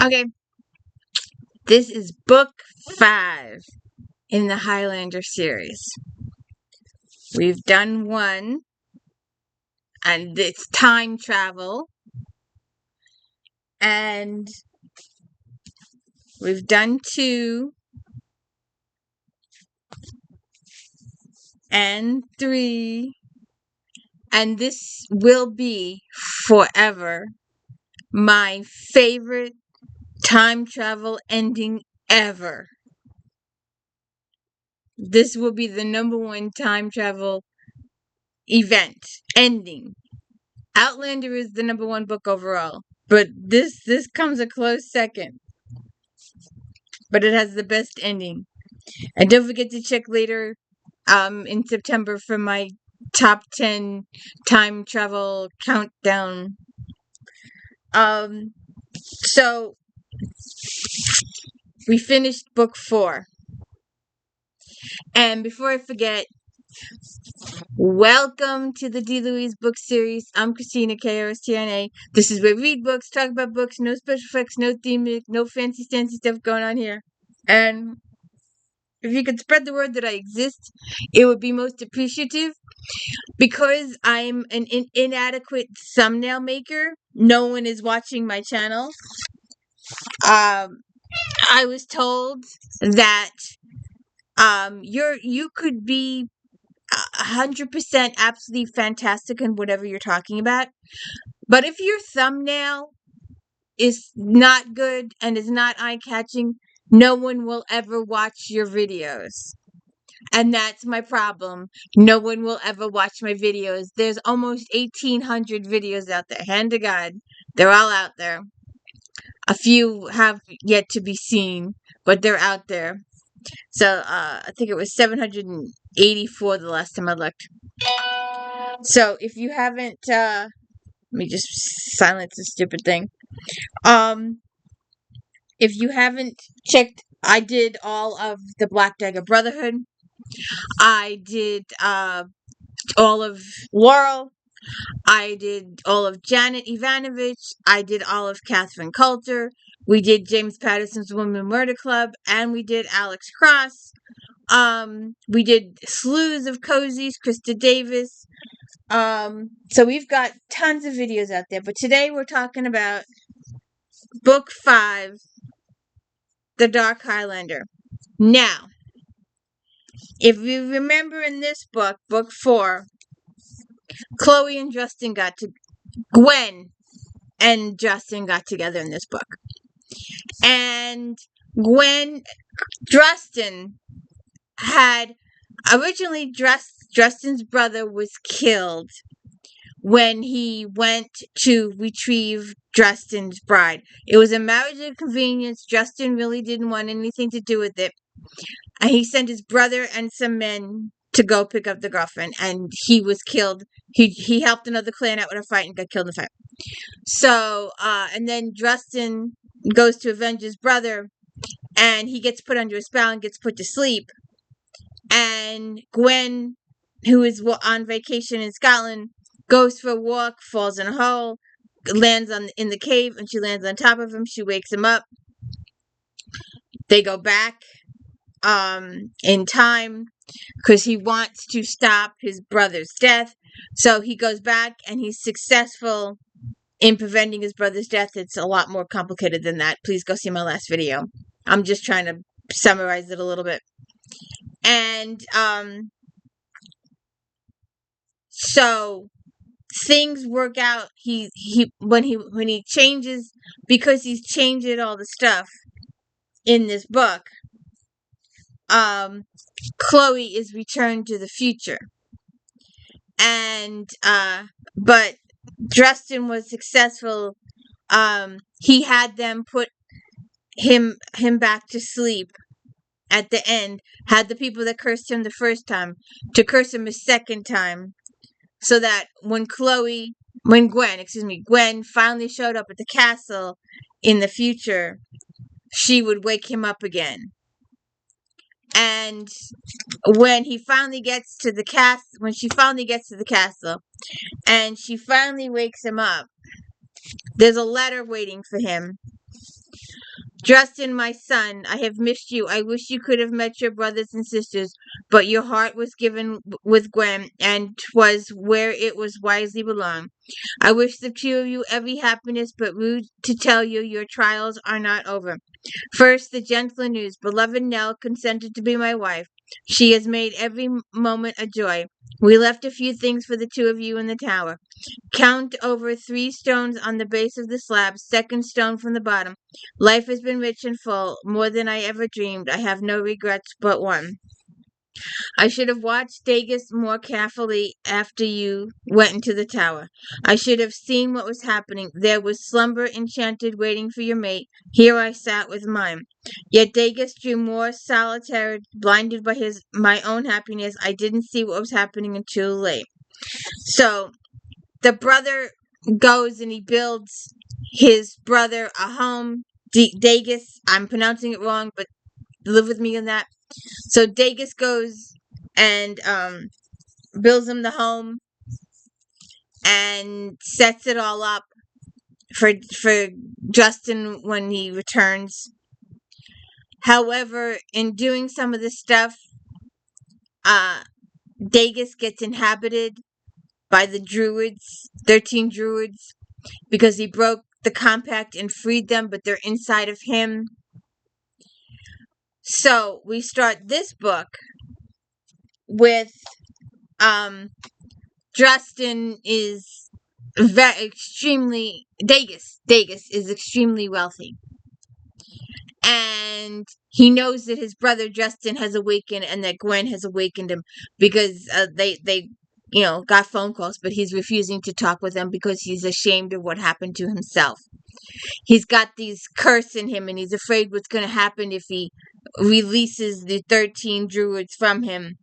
Okay, this is book 5 in the Highlander series. We've done 1, and it's time travel. And we've done 2 and 3. And this will be forever my favorite time travel ending ever. This will be the #1 time travel event ending. Outlander is the #1 book overall, but this comes a close second. But it has the best ending. And don't forget to check later in September for my top 10 time travel countdown. So we finished book 4. And before I forget, welcome to the D. Louise book series. I'm Christina, KRSTNA. This is where we read books, talk about books, no special effects, no theme, no fancy stuff going on here. And if you could spread the word that I exist, it would be most appreciative. Because I'm an inadequate thumbnail maker, no one is watching my channel. I was told that you could be 100% absolutely fantastic in whatever you're talking about, but if your thumbnail is not good and is not eye-catching, no one will ever watch your videos. And that's my problem. No one will ever watch my videos. There's almost 1,800 videos out there. Hand to God. They're all out there. A few have yet to be seen, but they're out there. So, I think it was 784 the last time I looked. So, if you haven't, let me just silence this stupid thing. If you haven't checked, I did all of the Black Dagger Brotherhood. I did, all of Laurel. I did all of Janet Ivanovich. I did all of Catherine Coulter. We did James Patterson's Woman Murder Club, and we did Alex Cross. We did slews of cozies, Krista Davis. So we've got tons of videos out there, but today we're talking about book 5, The Dark Highlander. Now, if you remember in this book, book 4, Chloe and Drustan Gwen and Drustan got together in this book. And Drustan had, originally Drustan's brother was killed when he went to retrieve Drustan's bride. It was a marriage of convenience. Drustan really didn't want anything to do with it. And he sent his brother and some men to go pick up the girlfriend, and he was killed. He helped another clan out with a fight and got killed in the fight. So, and then Drustan goes to avenge his brother, and he gets put under a spell and gets put to sleep. And Gwen, who is on vacation in Scotland, goes for a walk, falls in a hole, lands in the cave, and she lands on top of him. She wakes him up. They go back in time because he wants to stop his brother's death. So he goes back and he's successful in preventing his brother's death. It's a lot more complicated than that. Please go see my last video. I'm just trying to summarize it a little bit. And so things work out. When he changes, because he's changed all the stuff in this book, Chloe is returned to the future. And but Drustan was successful. He had them put him back to sleep at the end, had the people that cursed him the first time to curse him a second time, so that when Gwen finally showed up at the castle in the future, she would wake him up again. And when she finally gets to the castle and she finally wakes him up, there's a letter waiting for him. Drustan, my son, I have missed you. I wish you could have met your brothers and sisters, but your heart was given with Gwen, and 'twas where it was wisely belonged. I wish the two of you every happiness, but rude to tell you your trials are not over. First, the gentler news. Beloved Nell consented to be my wife. She has made every moment a joy. We left a few things for the two of you in the tower. Count over 3 stones on the base of the slab, second stone from the bottom. Life has been rich and full, more than I ever dreamed. I have no regrets but one. I should have watched Dageaus more carefully after you went into the tower. I should have seen what was happening. There was slumber enchanted waiting for your mate. Here I sat with mine. Yet Dageaus grew more solitary, blinded by my own happiness. I didn't see what was happening until late. So the brother goes and he builds his brother a home. Dageaus, I'm pronouncing it wrong, but live with me on that. So Dageaus goes and builds him the home and sets it all up for Drustan when he returns. However, in doing some of the stuff, Dageaus gets inhabited by the druids, 13 druids, because he broke the compact and freed them, but they're inside of him. So we start this book with Drustan is Dageaus is extremely wealthy. And he knows that his brother Drustan has awakened and that Gwen has awakened him because they got phone calls, but he's refusing to talk with them because he's ashamed of what happened to himself. He's got these curse in him and he's afraid what's going to happen if he releases the 13 druids from him.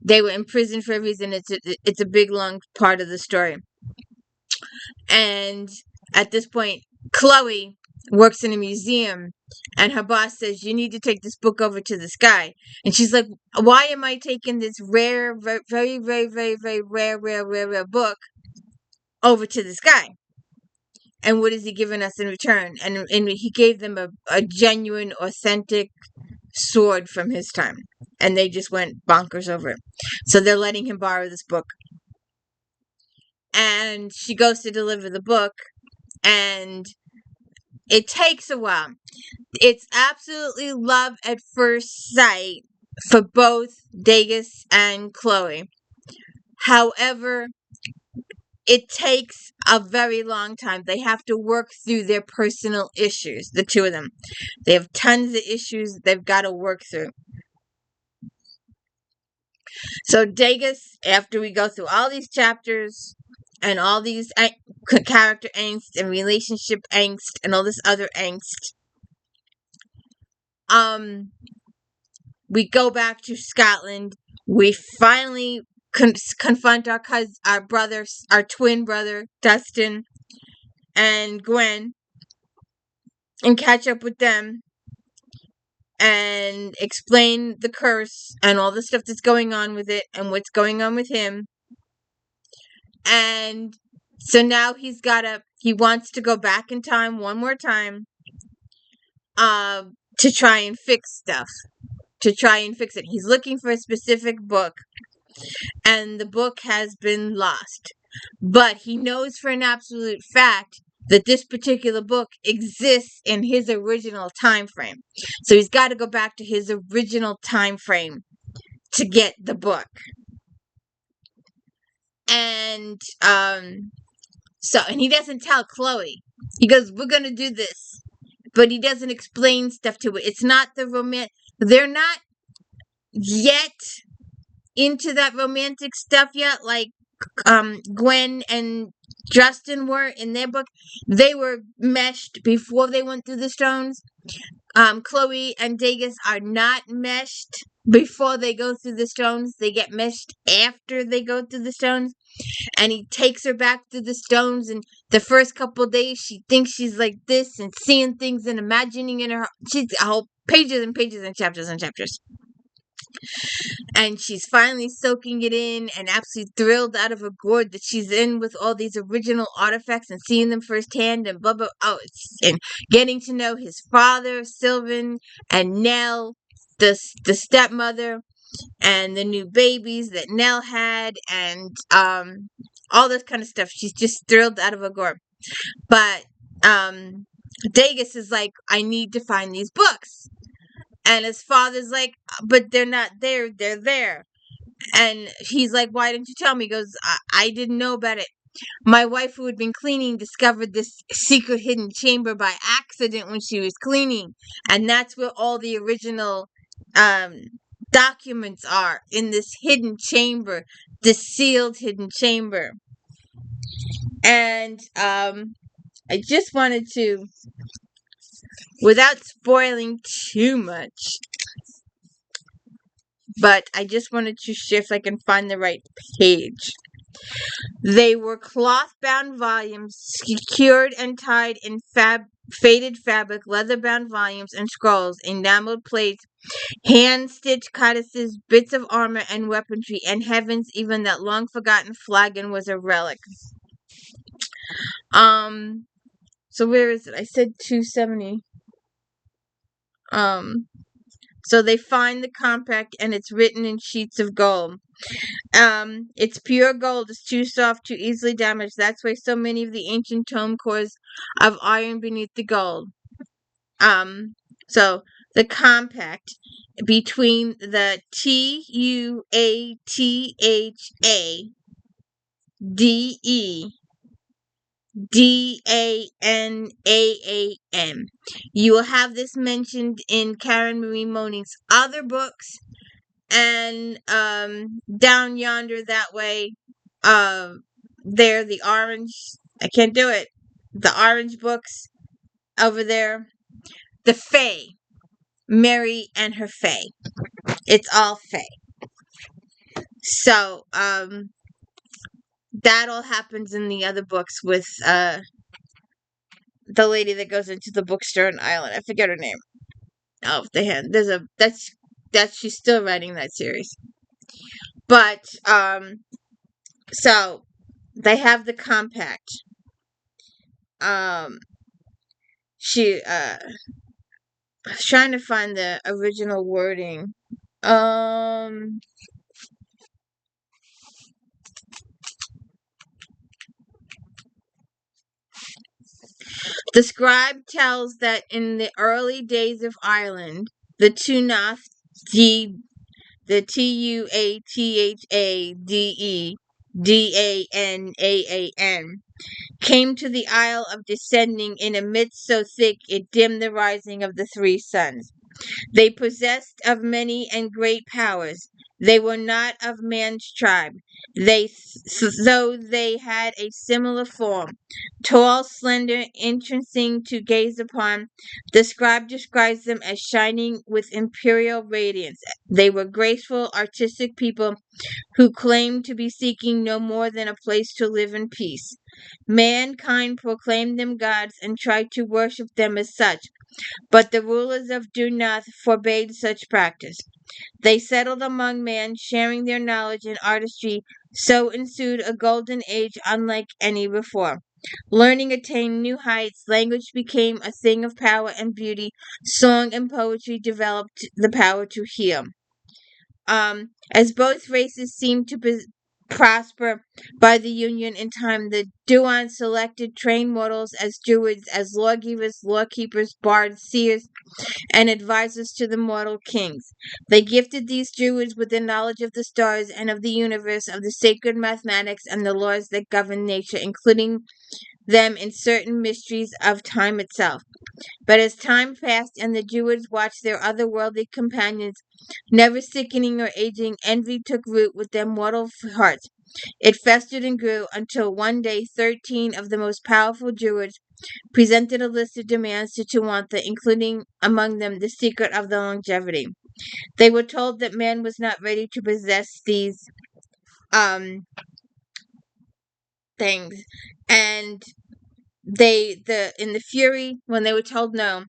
They were in prison for a reason. It's a big, long part of the story. And at this point, Chloe works in a museum, and her boss says, you need to take this book over to this guy. And she's like, why am I taking this rare, very, very, very, very rare book over to this guy? And what is he giving us in return? And he gave them a genuine, authentic sword from his time. And they just went bonkers over it. So they're letting him borrow this book. And she goes to deliver the book. And it takes a while. It's absolutely love at first sight for both Dageaus and Chloe. However, it takes a very long time. They have to work through their personal issues, the two of them. They have tons of issues they've got to work through. So Dageaus, after we go through all these chapters and all these character angst and relationship angst and all this other angst, we go back to Scotland. We finally confront our brother, our twin brother, Drustan, and Gwen, and catch up with them, and explain the curse and all the stuff that's going on with it, and what's going on with him. And so now he wants to go back in time one more time, to try and fix stuff. To try and fix it. He's looking for a specific book, and the book has been lost. But he knows for an absolute fact that this particular book exists in his original time frame. So he's got to go back to his original time frame to get the book. And and he doesn't tell Chloe. He goes, we're going to do this. But he doesn't explain stuff to it. It's not the romantic. They're not yet into that romantic stuff yet, like Gwen and Drustan were in their book. They were meshed before they went through the stones. Chloe and Dageaus are not meshed before they go through the stones. They get meshed after they go through the stones. And he takes her back through the stones, and the first couple of days she thinks she's like this and seeing things and imagining in her. She's a whole pages and pages and chapters and chapters. And she's finally soaking it in and absolutely thrilled out of her gourd that she's in with all these original artifacts and seeing them firsthand and blah blah. And getting to know his father, Sylvan, and Nell, the stepmother, and the new babies that Nell had, and all this kind of stuff. She's just thrilled out of her gourd. But Dageaus is like, I need to find these books. And his father's like, but they're not there, they're there. And he's like, why didn't you tell me? He goes, I didn't know about it. My wife, who had been cleaning, discovered this secret hidden chamber by accident when she was cleaning. And that's where all the original um, documents are, in this hidden chamber, this sealed hidden chamber. And I just wanted to, without spoiling too much, but I just wanted to shift if I can find the right page. They were cloth-bound volumes, secured and tied in faded fabric, leather-bound volumes and scrolls, enameled plates, hand-stitched codices, bits of armor and weaponry, and heavens, even that long-forgotten flagon was a relic. So where is it? I said 270. So they find the compact, and it's written in sheets of gold. It's pure gold. It's too soft, too easily damaged. That's why so many of the ancient tome cores of iron beneath the gold. So the compact between the TuathaDeDanAAM. You will have this mentioned in Karen Marie Moning's other books, and down yonder that way, there, the orange, I can't do it, the orange books over there, the Fae, Mary and her Fae. It's all Fae. So that all happens in the other books with the lady that goes into the bookstore on Island. I forget her name. Oh, the hand. There's a that's she's still writing that series. But so they have the compact. She I was trying to find the original wording. The scribe tells that in the early days of Ireland, the Tuatha, the TuathadeDanAAN, came to the Isle of Descending in a mist so thick it dimmed the rising of the three suns. They possessed of many and great powers. They were not of man's tribe, though they had a similar form, tall, slender, interesting to gaze upon. The scribe describes them as shining with imperial radiance. They were graceful, artistic people who claimed to be seeking no more than a place to live in peace. Mankind proclaimed them gods and tried to worship them as such, but the rulers of Dunath forbade such practice. They settled among men, sharing their knowledge and artistry. So ensued a golden age unlike any before. Learning attained new heights, language became a thing of power and beauty, song and poetry developed the power to heal. As both races seemed to prosper by the union in time, the Duan selected trained mortals as druids, as lawgivers, lawkeepers, bards, seers, and advisors to the mortal kings. They gifted these druids with the knowledge of the stars and of the universe, of the sacred mathematics and the laws that govern nature, including them in certain mysteries of time itself. But as time passed and the druids watched their otherworldly companions, never sickening or aging, envy took root with their mortal hearts. It festered and grew until one day 13 of the most powerful druids presented a list of demands to Tuatha, including among them the secret of the longevity. They were told that man was not ready to possess these things, and in the fury, when they were told no,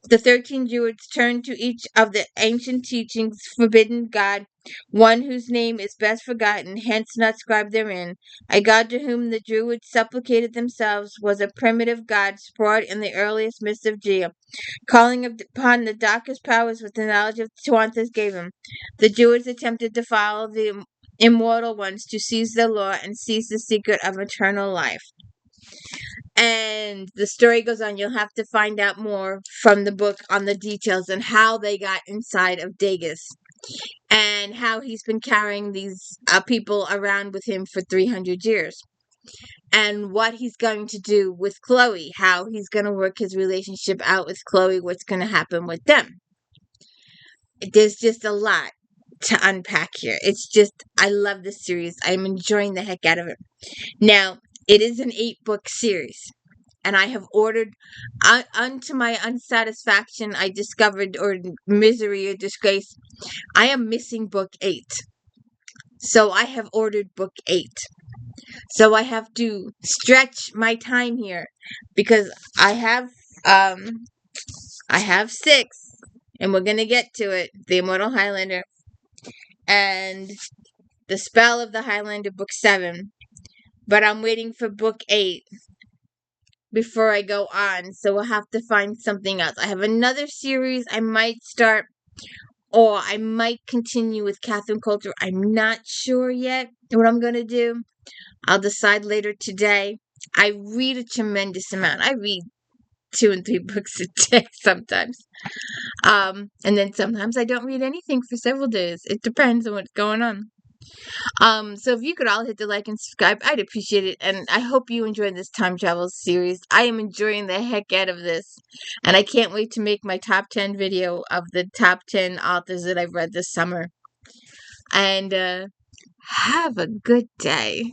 the 13 Druids turned to each of the ancient teachings forbidden God, one whose name is best forgotten, hence not scribed therein. A god to whom the Druids supplicated themselves was a primitive god sprawled in the earliest myths of Gaea, calling upon the Dageaus powers with the knowledge of Tuanthas gave him. The Druids attempted to follow the immortal ones to seize the law and seize the secret of eternal life. And the story goes on. You'll have to find out more from the book on the details and how they got inside of Dageaus and how he's been carrying these people around with him for 300 years. And what he's going to do with Chloe, how he's going to work his relationship out with Chloe, what's going to happen with them. There's just a lot to unpack here. It's just, I love this series. I'm enjoying the heck out of it. Now, it is an 8-book series, and I have ordered, unto my unsatisfaction, I discovered, or misery or disgrace, I am missing book 8. So I have ordered book 8. So I have to stretch my time here because I have 6, and we're gonna get to it. The Immortal Highlander and the Spell of the Highlander, book 7. But I'm waiting for book 8 before I go on, so we'll have to find something else. I have another series I might start, or I might continue with Catherine Coulter. I'm not sure yet what I'm gonna do. I'll decide later today. I read a tremendous amount. I read 2 and 3 books a day sometimes. And then sometimes I don't read anything for several days. It depends on what's going on. So if you could all hit the like and subscribe, I'd appreciate it. And I hope you enjoyed this time travel series. I am enjoying the heck out of this. And I can't wait to make my top 10 video of the top 10 authors that I've read this summer. And have a good day.